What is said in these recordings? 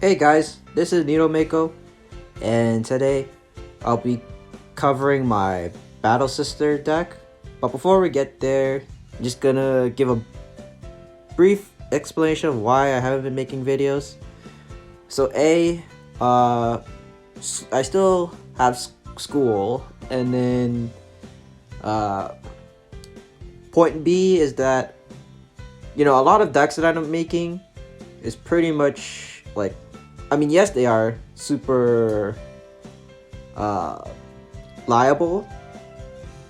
Hey guys, this is Nito Mako, and today I'll be covering my Battle Sister deck. But before we get there, I'm just gonna give a brief explanation of why I haven't been making videos. So I still have school, and then point B is that, a lot of decks that I'm making is pretty much like, yes, they are super liable,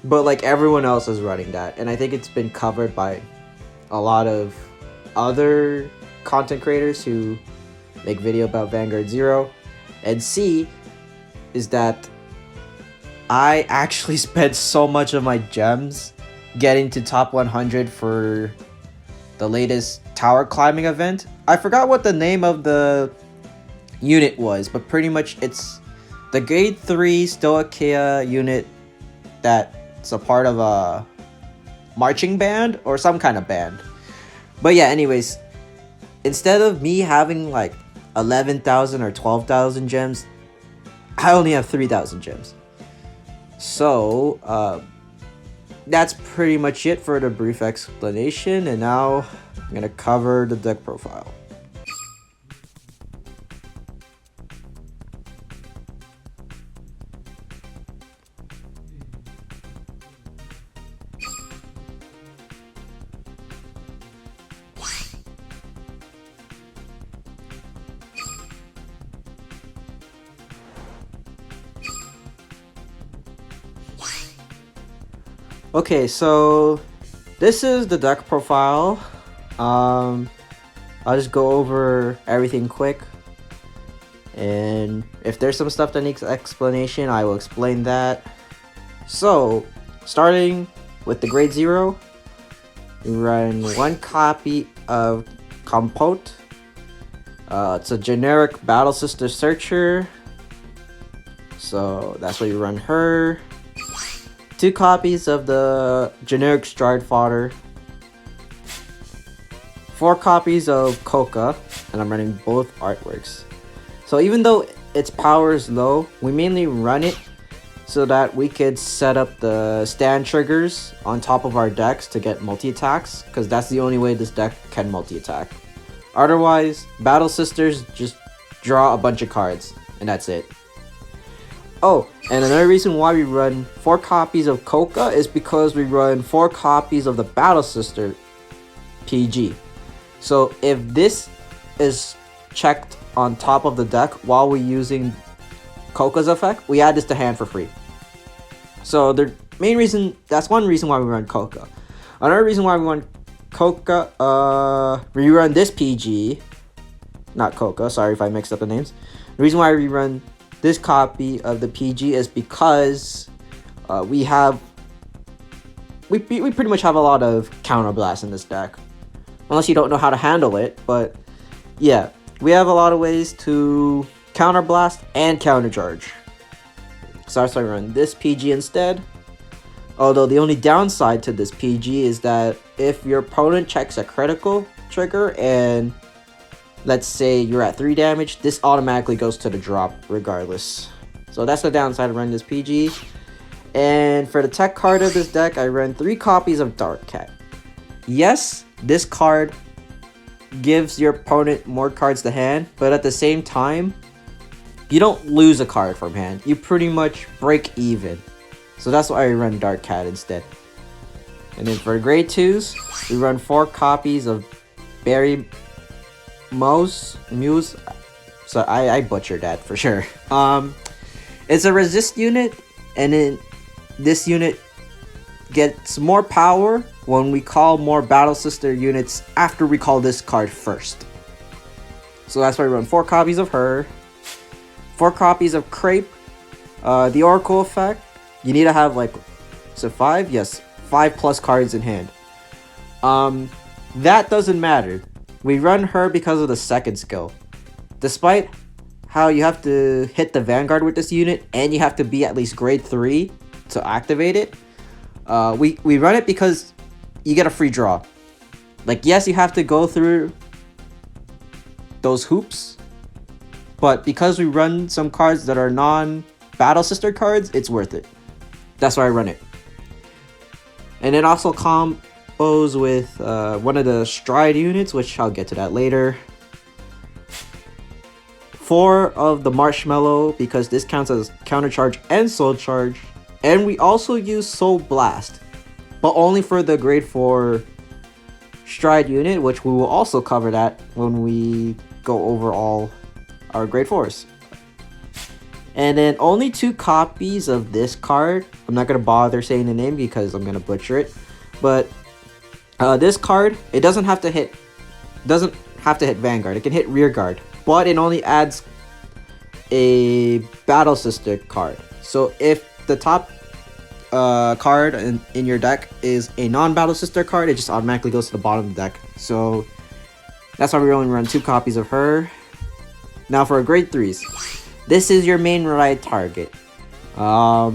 but like everyone else is running that, and I think it's been covered by a lot of other content creators who make video about Vanguard 0. And C is that I actually spent so much of my gems getting to top 100 for the latest tower climbing event. I forgot what the name of the unit was, but pretty much it's the grade 3 Stoicheia unit that's a part of a marching band or some kind of band. But yeah, anyways, instead of me having like 11,000 or 12,000 gems, I only have 3,000 gems. So that's pretty much it for the brief explanation, and now I'm gonna cover the deck profile. Okay, so this is the deck profile. I'll just go over everything quick, and if there's some stuff that needs explanation, I will explain that. So, starting with the grade 0, we run one copy of Compote. It's a generic Battle Sister Searcher, so that's why you run her. 2 copies of the generic Stride Fodder, 4 copies of Coca, and I'm running both artworks. So even though its power is low, we mainly run it so that we could set up the stand triggers on top of our decks to get multi-attacks, because that's the only way this deck can multi-attack. Otherwise, Battle Sisters just draw a bunch of cards, and that's it. Oh, and another reason why we run 4 copies of Coca is because we run 4 copies of the Battle Sister PG. So if this is checked on top of the deck while we're using Coca's effect, we add this to hand for free. So the main reason, that's one reason why we run Coca. Another reason why we run Coca, we run this PG, not Coca, sorry if I mixed up the names. The reason why we run this copy of the PG is because we pretty much have a lot of counterblast in this deck, unless you don't know how to handle it. But yeah, we have a lot of ways to counterblast and countercharge. So that's why I run this PG instead. Although the only downside to this PG is that if your opponent checks a critical trigger and let's say you're at 3 damage, this automatically goes to the drop regardless. So that's the downside of running this PG. And for the tech card of this deck, I run 3 copies of Dark Cat. Yes, this card gives your opponent more cards to hand, but at the same time, you don't lose a card from hand. You pretty much break even. So that's why I run Dark Cat instead. And then for grade 2s, we run 4 copies of Berry Muse. So I butchered that for sure. It's a resist unit, and then this unit gets more power when we call more Battle Sister units after we call this card first. So that's why we run 4 copies of her, 4 copies of Crepe. The Oracle effect, you need to have like, so 5? Yes, 5 plus cards in hand. That doesn't matter. We run her because of the second skill. Despite how you have to hit the Vanguard with this unit and you have to be at least grade 3 to activate it, we run it because you get a free draw. Like, yes, you have to go through those hoops but because we run some cards that are non-Battle Sister cards, it's worth it. That's why I run it. And it also combos with one of the Stride units, which I'll get to that later. 4 of the Marshmallow, because this counts as Counter Charge and Soul Charge. And we also use Soul Blast, but only for the grade 4 Stride unit, which we will also cover that when we go over all our grade 4s. And then only 2 copies of this card. I'm not going to bother saying the name because I'm going to butcher it. But this card, it doesn't have to hit Vanguard. It can hit Rearguard, but it only adds a Battle Sister card. So if the top card in your deck is a non-Battle Sister card, it just automatically goes to the bottom of the deck. So that's why we only run 2 copies of her. Now for grade 3s. This is your main ride target. The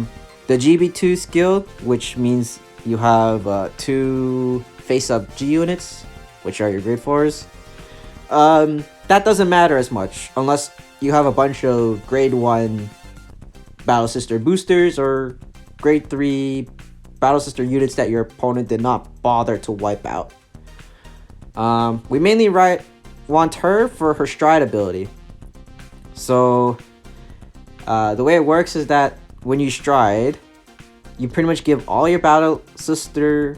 GB2 skill, which means you have 2 face-up G units, which are your grade 4s. That doesn't matter as much unless you have a bunch of grade 1 Battle Sister boosters or grade 3 Battle Sister units that your opponent did not bother to wipe out. We mainly want her for her Stride ability. So the way it works is that when you Stride, you pretty much give all your Battle Sisters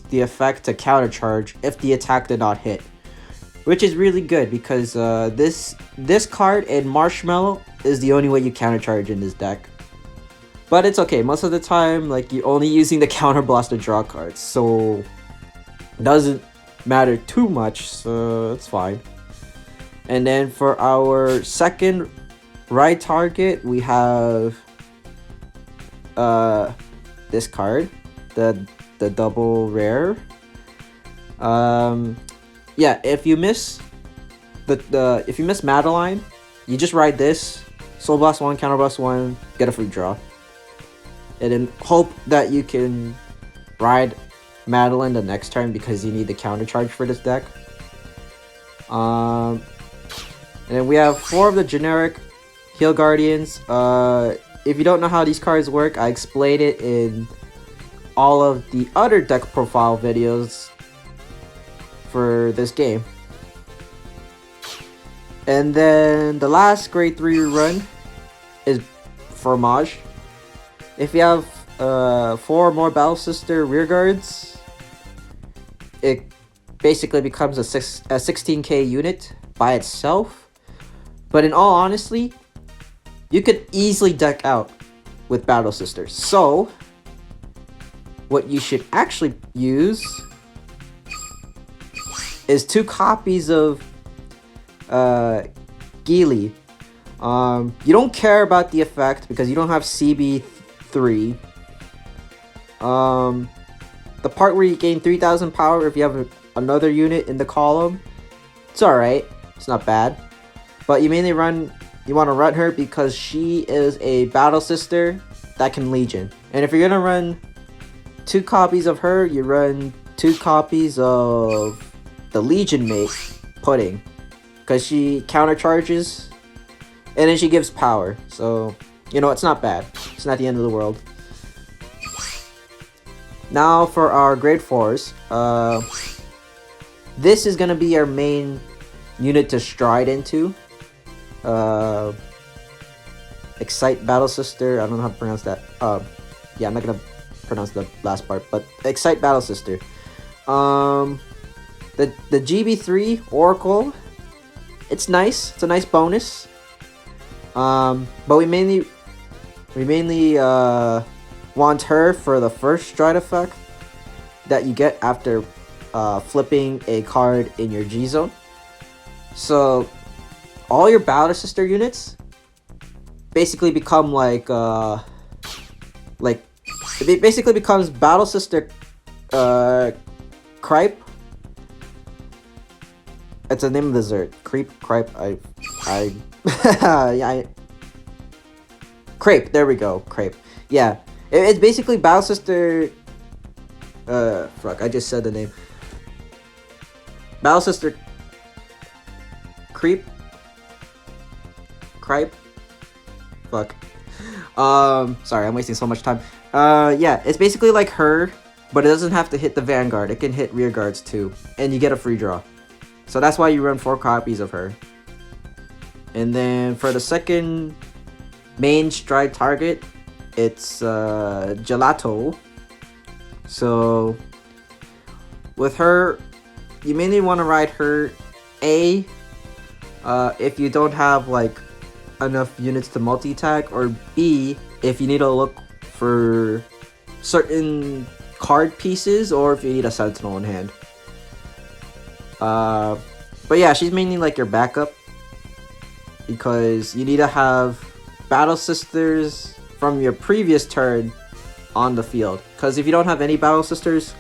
the effect to Counter Charge if the attack did not hit. Which is really good because this card in Marshmallow is the only way you Counter Charge in this deck. But it's okay, most of the time like you're only using the Counter Blast to draw cards, so it doesn't matter too much, so it's fine. And then for our second ride target, we have this card, the double rare. Yeah, if you miss if you miss Madeleine, you just ride this, Soul Blast 1, Counter Blast 1, get a free draw. And then hope that you can ride Madeleine the next turn because you need the Counter Charge for this deck. And then we have 4 of the generic Heal Guardians. If you don't know how these cards work, I explained it in all of the other deck profile videos for this game. And then the last grade 3 run is Fromage. If you have 4 more Battle Sister Rearguards, it basically becomes a 16k unit by itself. But in all honesty, you could easily deck out with Battle Sisters. So what you should actually use is 2 copies of Geely. You don't care about the effect because you don't have CB3. The part where you gain 3000 power if you have another unit in the column, it's alright. It's not bad. But you mainly want to run her because she is a Battle Sister that can Legion. And if you're going to run 2 copies of her, you run 2 copies of the Legion mate, Pudding, because she counter charges and then she gives power. So, you know, it's not bad. It's not the end of the world. Now for our grade 4s. This is going to be our main unit to Stride into. Excite Battle Sister. I don't know how to pronounce that. Yeah, I'm not going to pronounce the last part, but Excite Battle Sister. The GB3 Oracle, it's nice. It's a nice bonus. But we mainly want her for the first Stride effect that you get after flipping a card in your G zone. So all your Battle Sister units basically become it basically becomes Battle Sister Cripe. It's the name of the dessert. Cripe. Crepe. There we go. Crepe. Yeah. It's basically Battle Sister. Fuck. I just said the name. Battle Sister. Crepe. Cripe. Fuck. Sorry, I'm wasting so much time. Yeah, it's basically like her, but it doesn't have to hit the Vanguard. It can hit rear guards too, and you get a free draw. So that's why you run 4 copies of her. And then for the second main stride target, it's Gelato. So with her, you mainly want to ride her A if you don't have like enough units to multi-attack, or B if you need to look for certain card pieces, or if you need a sentinel in hand. But yeah, she's mainly like your backup, because you need to have Battle Sisters from your previous turn on the field. Because if you don't have any Battle Sisters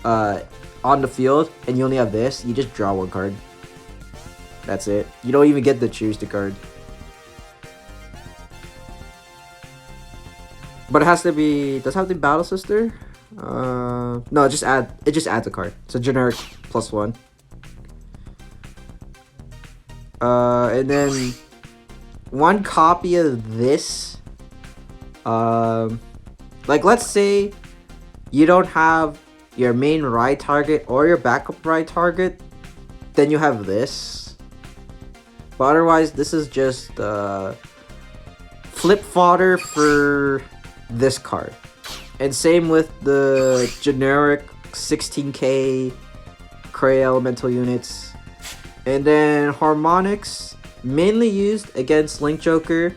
on the field and you only have this, you just draw 1 card. That's it. You don't even get to choose the card. But it has to be. Does it have to be Battle Sister? No, it just adds a card. It's a generic +1. And then 1 copy of this. Like let's say you don't have your main ride target or your backup ride target, then you have this. But otherwise, this is just flip fodder for this card. And same with the generic 16k Cray Elemental units. And then Harmonics, mainly used against Link Joker,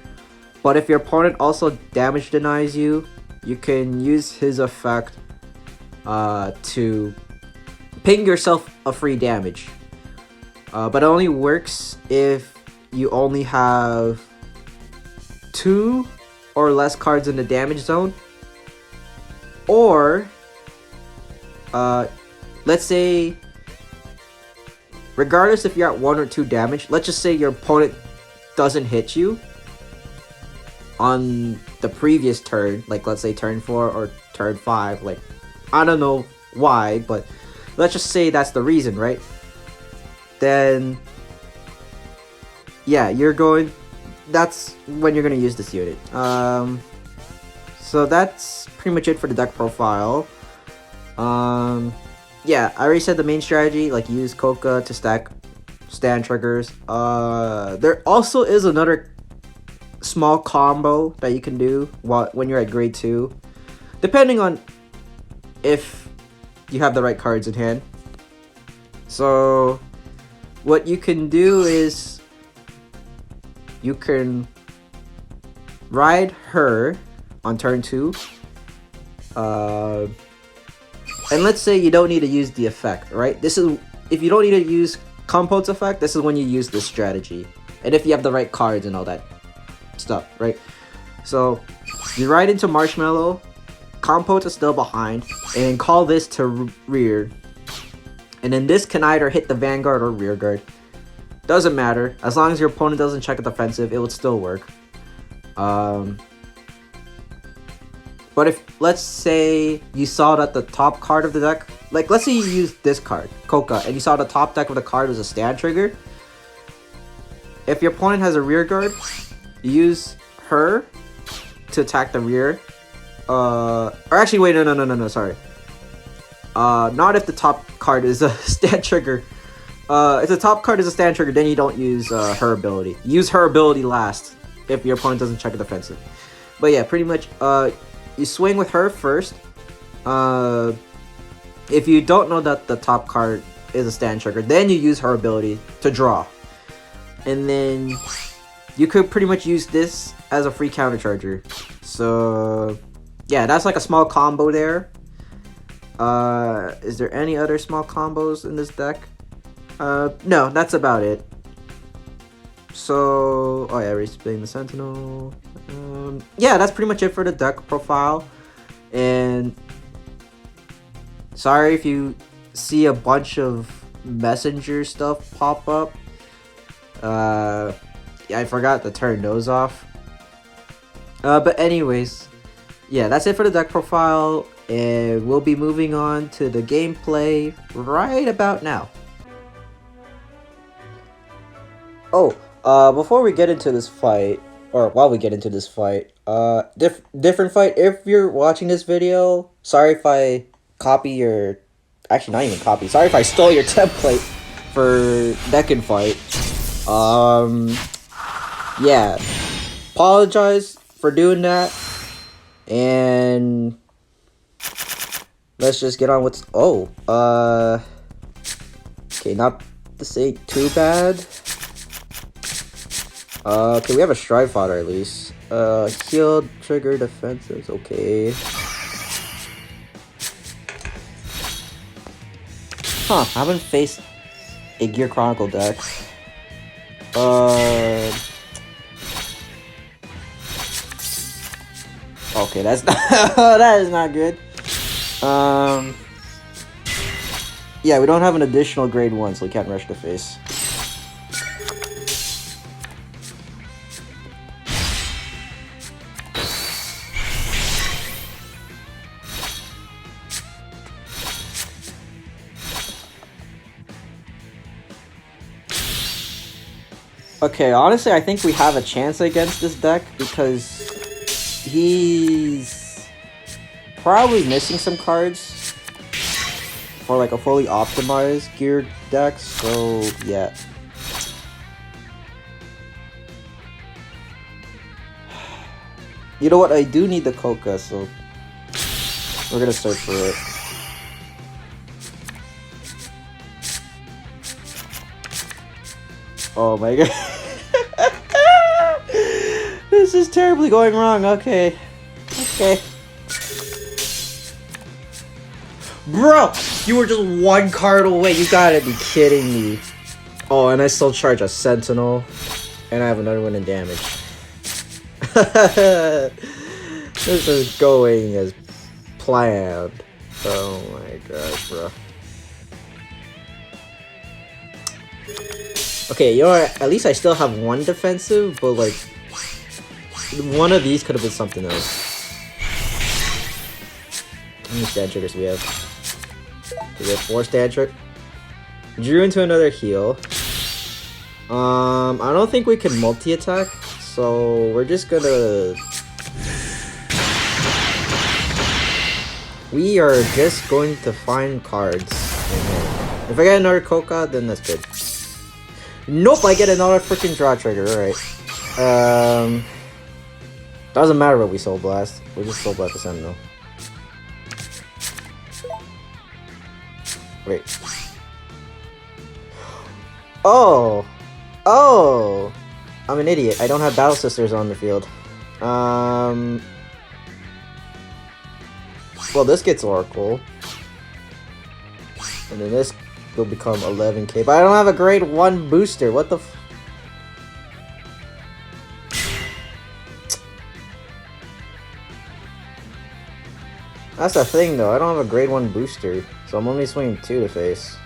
but if your opponent also damage denies you, you can use his effect to ping yourself a free damage. But it only works if you only have 2 or less cards in the damage zone, or let's say, regardless if you're at 1 or 2 damage, let's just say your opponent doesn't hit you on the previous turn, like let's say turn 4 or turn 5, like I don't know why, but let's just say that's the reason, right? Then yeah, that's when you're gonna use this unit. So that's pretty much it for the deck profile. Yeah, I already said the main strategy, like use Coca to stack stand triggers. There also is another small combo that you can do when you're at grade 2, depending on if you have the right cards in hand. So what you can do is you can ride her on turn 2. And let's say you don't need to use the effect, right? This is if you don't need to use Compote's effect, this is when you use this strategy. And if you have the right cards and all that stuff, right? So you ride into Marshmallow, Compote is still behind, and then call this to rear. And then this can either hit the Vanguard or rear guard. Doesn't matter. As long as your opponent doesn't check a defensive, it would still work. But if, let's say, you saw that the top card of the deck, like let's say you used this card, Coca, and you saw the top deck of the card was a stand trigger. If your opponent has a rear guard, you use her to attack the rear. Or actually, wait, no, sorry. Not if the top card is a stand trigger. If the top card is a stand trigger, then you don't use her ability. Use her ability last if your opponent doesn't check a defensive. But yeah, pretty much, you swing with her first. If you don't know that the top card is a stand trigger, then you use her ability to draw. And then you could pretty much use this as a free counter charger. So yeah, that's like a small combo there. Is there any other small combos in this deck? No, that's about it. So, oh yeah, I already explained the Sentinel. Yeah, that's pretty much it for the deck profile. And sorry if you see a bunch of messenger stuff pop up. Yeah, I forgot to turn those off. But anyways, yeah, that's it for the deck profile. And we'll be moving on to the gameplay right about now. Oh, Before we get into this fight, or while we get into this fight, different fight. If you're watching this video, sorry if I copy your, actually not even copy. Sorry if I stole your template for Decan fight. Yeah, apologize for doing that, and let's just get on with. Okay, not to say too bad. Okay, we have a stride fodder at least. Healed, trigger, defenses, okay. Huh, I haven't faced a Gear Chronicle deck. Okay, that's not that is not good. Yeah, we don't have an additional grade 1, so we can't rush the face. Okay, honestly, I think we have a chance against this deck because he's probably missing some cards for like a fully optimized geared deck, so yeah. You know what, I do need the Coca, so we're gonna search for it. Oh my god. This is terribly going wrong. Okay. Okay. Bro! You were just one card away. You gotta be kidding me. Oh, and I still charge a Sentinel. And I have another one in damage. This is going as planned. Oh my gosh, bro. Okay, you know what? At least I still have one defensive, but like one of these could have been something else. How many stand triggers do we have? We have 4 stand triggers. Drew into another heal. I don't think we can multi-attack, so we're just gonna. We are just going to find cards. If I get another Coca, then that's good. Nope, I get another freaking draw trigger. Alright. Doesn't matter what we Soul Blast. We just Soul Blast the Sentinel. Wait. Oh! Oh! I'm an idiot. I don't have Battle Sisters on the field. Well, this gets Oracle. And then this will become 11k. But I don't have a grade 1 booster. What the f... That's the thing, though. I don't have a grade 1 booster. So I'm only swinging 2 to face.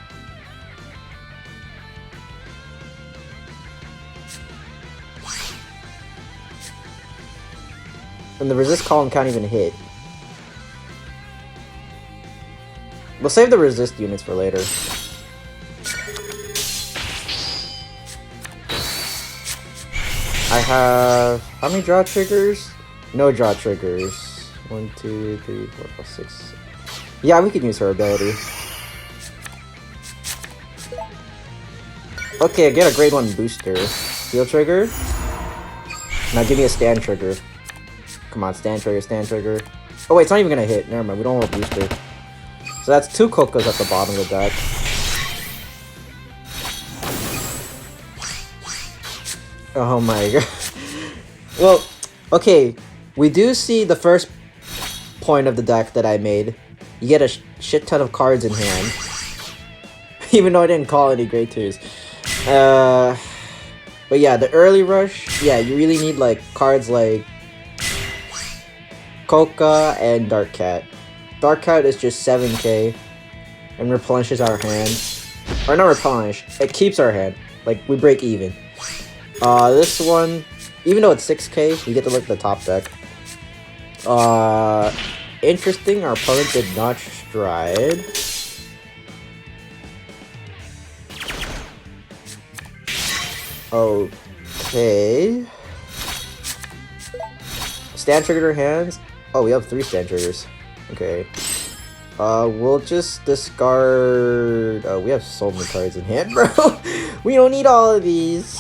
And the resist column can't even hit. We'll save the resist units for later. I have... How many draw triggers? No draw triggers. 1, 2, 3, 4, 5, 6. Yeah, we can use her ability. Okay, I get a grade 1 booster. Steel trigger. Now give me a stand trigger. Come on, stand trigger, stand trigger. Oh wait, it's not even gonna hit. Never mind, we don't want a booster. So that's 2 Cocos at the bottom of the deck. Oh my god. Well, okay. We do see the first point of the deck that I made. You get a shit ton of cards in hand. Even though I didn't call any grade 2s. But yeah, the early rush, yeah, you really need like cards like Coca and Dark Cat. Dark Cat is just 7k and replenishes our hand. Or not replenish, it keeps our hand. Like, we break even. This one, even though it's 6k, you get to look at the top deck. Interesting, our opponent did not stride. Oh, Okay. Stand trigger hands. Oh, we have 3 stand triggers. Okay. We'll just discard. We have so many cards in hand, bro. We don't need all of these.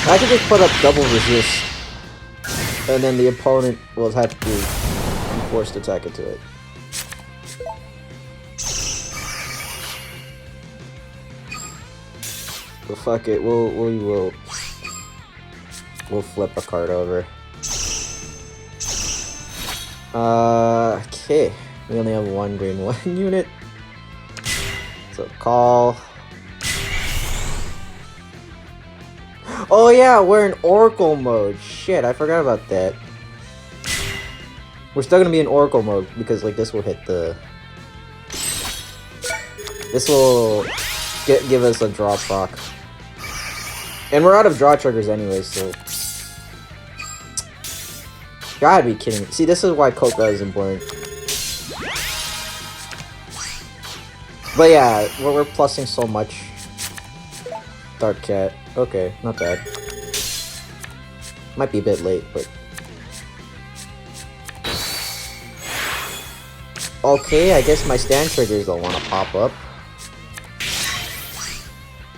I can just put up double resist, and then the opponent will have to be forced to attack into it. But fuck it, we'll flip a card over. Okay. We only have 1 green 1 unit. So call. Oh yeah, we're in Oracle mode. Shit, I forgot about that. We're still gonna be in Oracle mode because like this will hit the. This will give us a draw proc. And we're out of draw triggers anyway, so. Gotta be kidding me. See, this is why Coca is important. But yeah, we're plussing so much. Dark Cat. Okay, not bad. Might be a bit late, but... Okay, I guess my stand triggers don't want to pop up.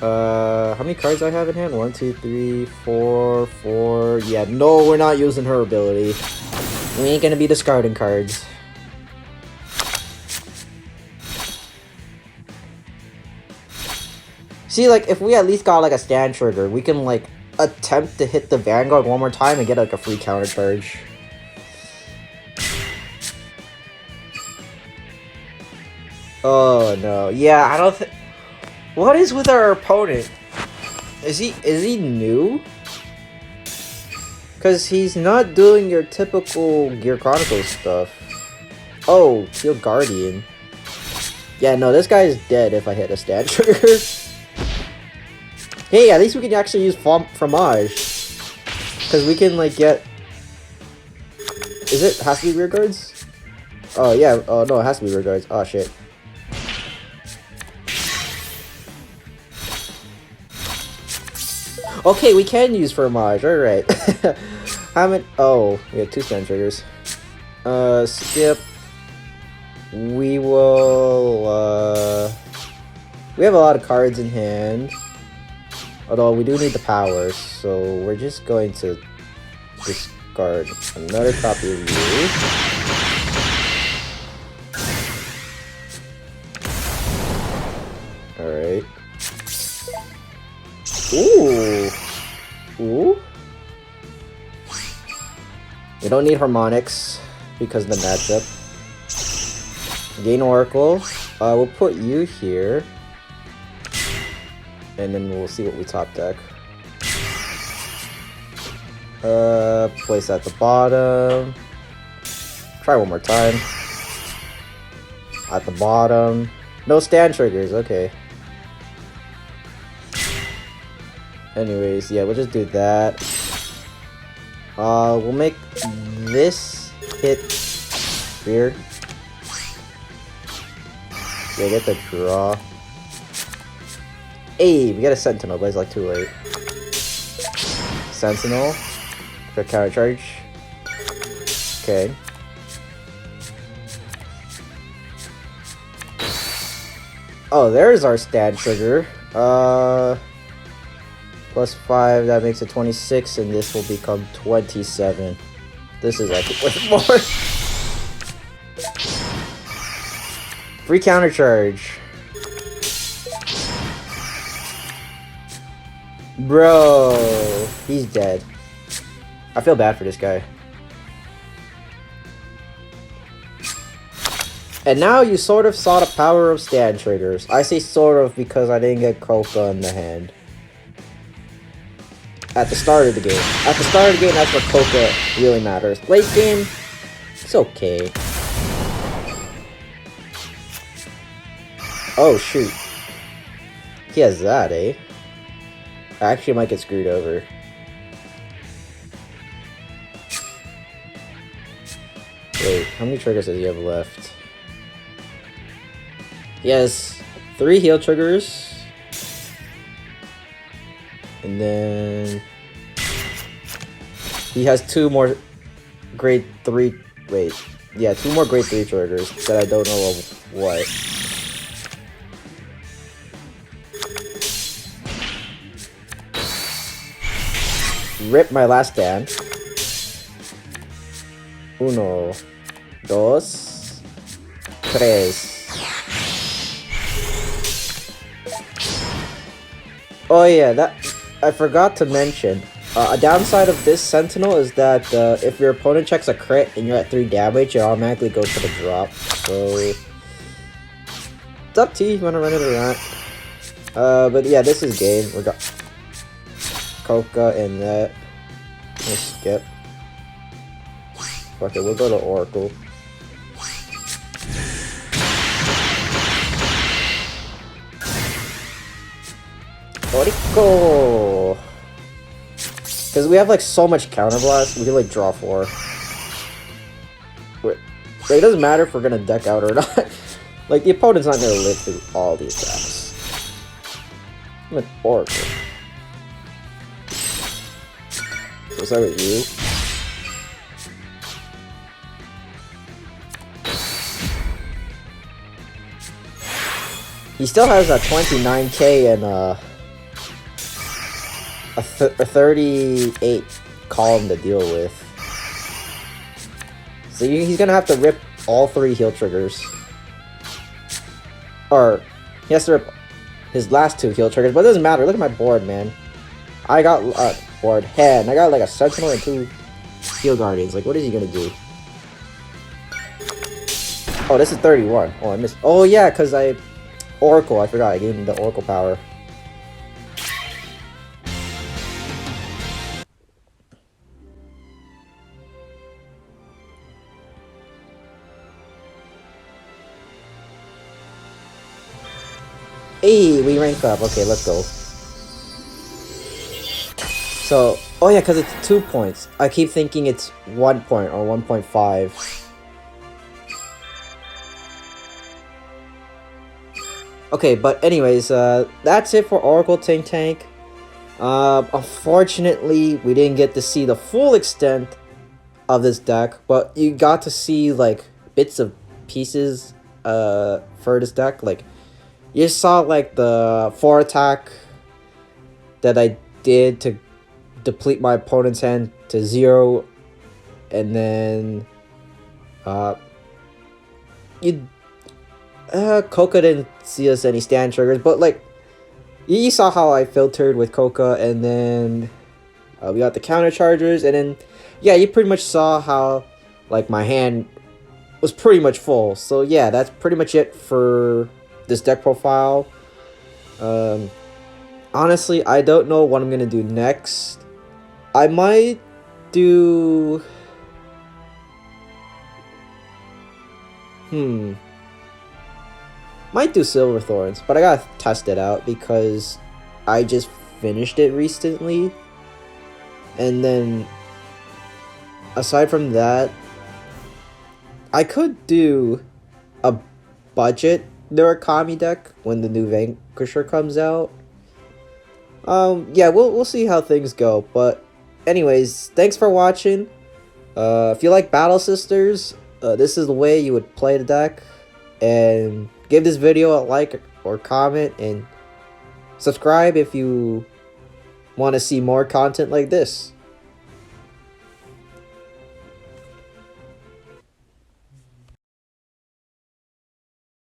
How many cards do I have in hand? 1, 2, 3, 4, 4. Yeah, no, we're not using her ability. We ain't gonna be discarding cards. See, like, if we at least got, like, a stand trigger, we can, like, attempt to hit the Vanguard one more time and get, like, a free counter charge. Oh, no. Yeah, I don't think... What is with our opponent? Is he new? Because he's not doing your typical Gear Chronicles stuff. Oh, Teal Guardian. Yeah, no, this guy is dead if I hit a stand trigger. Hey, at least we can actually use Fromage. Because we can, like, get... Is it? Has to be rear guards? Oh, yeah. Oh, no, it has to be rear guards. Oh, shit. Okay, we can use Fromage. Alright. How many... Oh, we have 2 stand triggers. Skip. We will, We have a lot of cards in hand. Although we do need the powers, so we're just going to discard another copy of you. Alright. Ooh! Ooh! We don't need harmonics because of the matchup. Gain Oracle. We'll put you here. And then we'll see what we top deck. Place at the bottom. Try one more time. At the bottom. No stand triggers, okay. Anyways, yeah, we'll just do that. We'll make this hit rear. Yeah, get the draw. Hey, we got a Sentinel, but it's like too late. Sentinel. For counter charge. Okay. Oh, there's our stand trigger. Plus 5, that makes it 26, and this will become 27. This is actually worth more. Free counter charge. Bro, he's dead. I feel bad for this guy. And now you sort of saw the power of stand triggers. I say sort of because I didn't get Coca in the hand. At the start of the game. At the start of the game, that's where Coca really matters. Late game, it's okay. Oh, shoot. He has that, eh? I actually might get screwed over. Wait, how many triggers does he have left? He has 3 heal triggers. And then he has 2 more grade 3. Wait, yeah, 2 more grade 3 triggers that I don't know of what. Rip my last stand. 1, 2, 3. Oh yeah, that I forgot to mention. A downside of this Sentinel is that if your opponent checks a crit and you're at 3 damage, it automatically goes to the drop. So it's up to you if you want to run it or not. But yeah, this is game. We got Coca and that. We'll skip. Okay, we'll go to Oracle. Oracle! Because we have like so much counterblast, we can like draw 4. Wait, it doesn't matter if we're gonna deck out or not. Like, the opponent's not gonna live through all the attacks. I'm an Oracle. What's that with you? He still has a 29k and a 38 column to deal with. So he's gonna have to rip all 3 heal triggers. Or, he has to rip his last 2 heal triggers, but it doesn't matter. Look at my board, man. I got board hand. I got like a Sentinel and 2 Heal Guardians. Like, what is he gonna do? Oh, this is 31. Oh, I missed. Oh, yeah, because Oracle. I forgot. I gave him the Oracle power. Hey, we rank up. Okay, let's go. So, oh yeah, because it's 2 points. I keep thinking it's 1 point or 1.5. Okay, but anyways, that's it for Oracle Tank. Unfortunately, we didn't get to see the full extent of this deck, but you got to see like bits of pieces for this deck. Like, you saw like the 4 attack that I did to deplete my opponent's hand to 0, and then Coca didn't see us any stand triggers, but like you saw how I filtered with Coca, and then we got the counter chargers, and then yeah, you pretty much saw how like my hand was pretty much full. So yeah, that's pretty much it for this deck profile. Honestly, I don't know what I'm gonna do next. I might do might do Silver Thorns, but I gotta test it out because I just finished it recently. And then aside from that, I could do a budget Murakami deck when the new Vanquisher comes out. Yeah, we'll see how things go. But anyways, thanks for watching. If you like Battle Sisters, this is the way you would play the deck. And give this video a like or comment, and subscribe if you want to see more content like this.